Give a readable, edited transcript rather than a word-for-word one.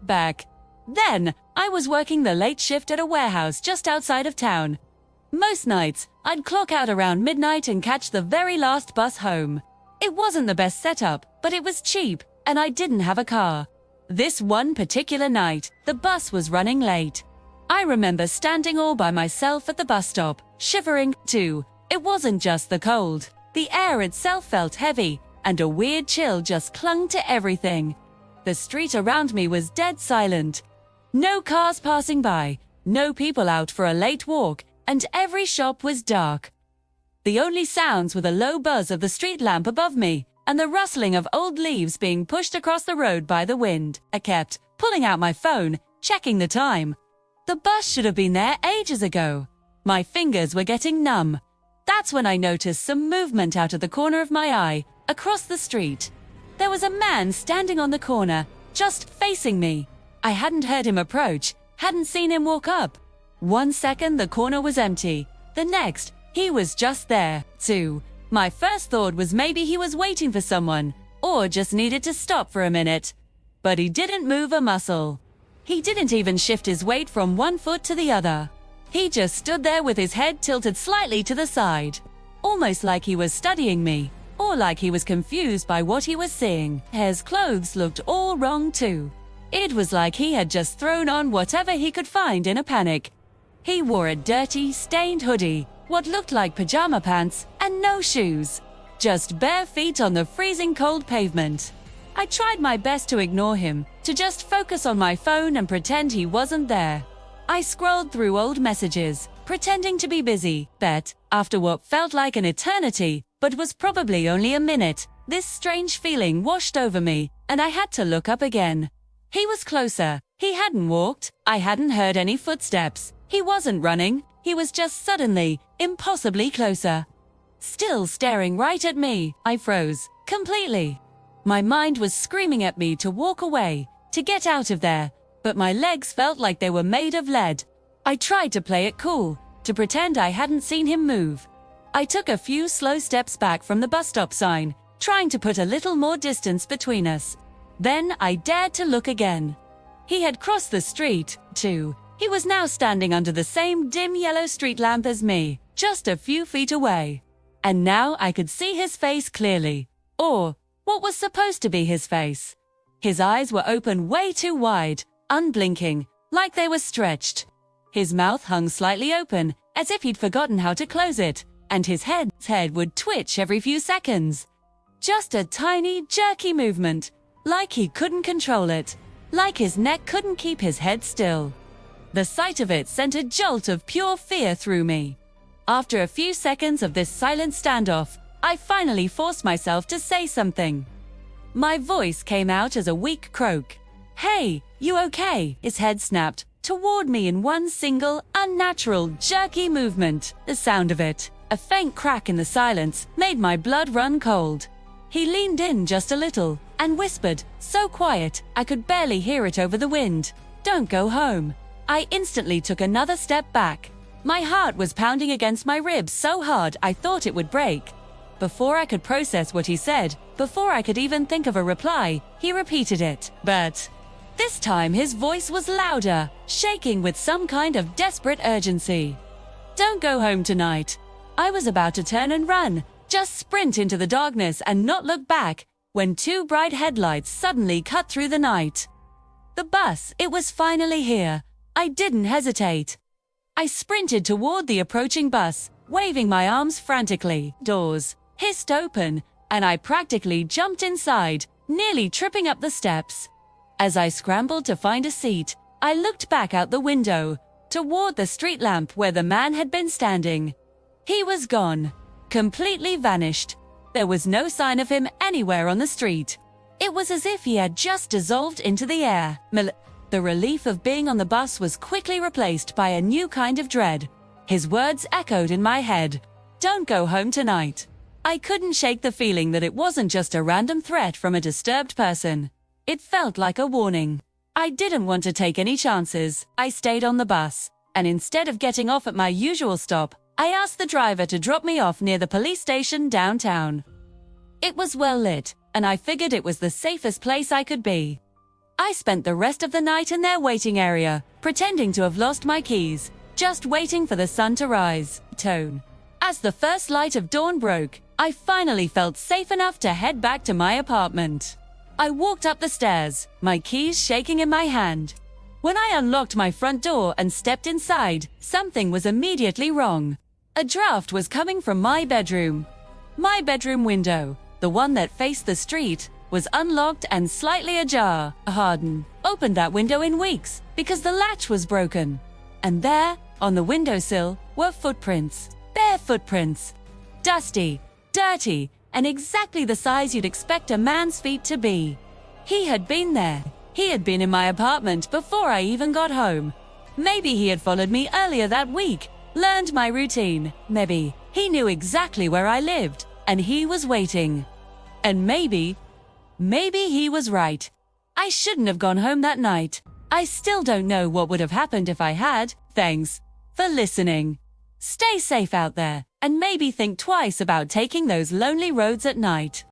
back. Then, I was working the late shift at a warehouse just outside of town. Most nights, I'd clock out around midnight and catch the very last bus home. It wasn't the best setup, but it was cheap, and I didn't have a car. This one particular night, the bus was running late. I remember standing all by myself at the bus stop, shivering, too. It wasn't just the cold. The air itself felt heavy, and a weird chill just clung to everything. The street around me was dead silent. No cars passing by, no people out for a late walk, and every shop was dark. The only sounds were the low buzz of the street lamp above me, and the rustling of old leaves being pushed across the road by the wind. I kept pulling out my phone, checking the time. The bus should have been there ages ago. My fingers were getting numb. That's when I noticed some movement out of the corner of my eye, across the street. There was a man standing on the corner, just facing me. I hadn't heard him approach, hadn't seen him walk up. 1 second the corner was empty. The next, he was just there, too. My first thought was maybe he was waiting for someone, or just needed to stop for a minute. But he didn't move a muscle. He didn't even shift his weight from one foot to the other. He just stood there with his head tilted slightly to the side, almost like he was studying me, or like he was confused by what he was seeing. His clothes looked all wrong too. It was like he had just thrown on whatever he could find in a panic. He wore a dirty, stained hoodie, what looked like pajama pants, and no shoes. Just bare feet on the freezing cold pavement. I tried my best to ignore him, to just focus on my phone and pretend he wasn't there. I scrolled through old messages, pretending to be busy, but after what felt like an eternity, but was probably only a minute, this strange feeling washed over me, and I had to look up again. He was closer. He hadn't walked. I hadn't heard any footsteps. He wasn't running. He was just suddenly, impossibly closer. Still staring right at me, I froze, completely. My mind was screaming at me to walk away, to get out of there, but my legs felt like they were made of lead. I tried to play it cool, to pretend I hadn't seen him move. I took a few slow steps back from the bus stop sign, trying to put a little more distance between us. Then I dared to look again. He had crossed the street, too. He was now standing under the same dim yellow street lamp as me, just a few feet away. And now I could see his face clearly. Or what was supposed to be his face. His eyes were open way too wide, unblinking, like they were stretched. His mouth hung slightly open, as if he'd forgotten how to close it, and his head would twitch every few seconds. Just a tiny, jerky movement, like he couldn't control it, like his neck couldn't keep his head still. The sight of it sent a jolt of pure fear through me. After a few seconds of this silent standoff, I finally forced myself to say something. My voice came out as a weak croak. "Hey, you okay?" His head snapped toward me in one single, unnatural, jerky movement. The sound of it, a faint crack in the silence, made my blood run cold. He leaned in just a little and whispered, so quiet I could barely hear it over the wind, "Don't go home." I instantly took another step back. My heart was pounding against my ribs so hard I thought it would break. Before I could process what he said, before I could even think of a reply, he repeated it. But this time his voice was louder, shaking with some kind of desperate urgency. "Don't go home tonight." I was about to turn and run, just sprint into the darkness and not look back, when two bright headlights suddenly cut through the night. The bus, it was finally here. I didn't hesitate. I sprinted toward the approaching bus, waving my arms frantically. Doors hissed open, and I practically jumped inside, nearly tripping up the steps. As I scrambled to find a seat, I looked back out the window, toward the street lamp where the man had been standing. He was gone, completely vanished. There was no sign of him anywhere on the street. It was as if he had just dissolved into the air. The relief of being on the bus was quickly replaced by a new kind of dread. His words echoed in my head. "Don't go home tonight." I couldn't shake the feeling that it wasn't just a random threat from a disturbed person. It felt like a warning. I didn't want to take any chances. I stayed on the bus, and instead of getting off at my usual stop, I asked the driver to drop me off near the police station downtown. It was well lit, and I figured it was the safest place I could be. I spent the rest of the night in their waiting area, pretending to have lost my keys, just waiting for the sun to rise. As the first light of dawn broke, I finally felt safe enough to head back to my apartment. I walked up the stairs, my keys shaking in my hand. When I unlocked my front door and stepped inside, something was immediately wrong. A draft was coming from my bedroom. My bedroom window, the one that faced the street, was unlocked and slightly ajar. Harden opened that window in weeks because the latch was broken. And there, on the windowsill, were footprints. Bare footprints. Dusty, dirty, and exactly the size you'd expect a man's feet to be. He had been there. He had been in my apartment before I even got home. Maybe he had followed me earlier that week, learned my routine. Maybe he knew exactly where I lived, and he was waiting. And maybe he was right. I shouldn't have gone home that night. I still don't know what would have happened if I had. Thanks for listening. Stay safe out there, and maybe think twice about taking those lonely roads at night.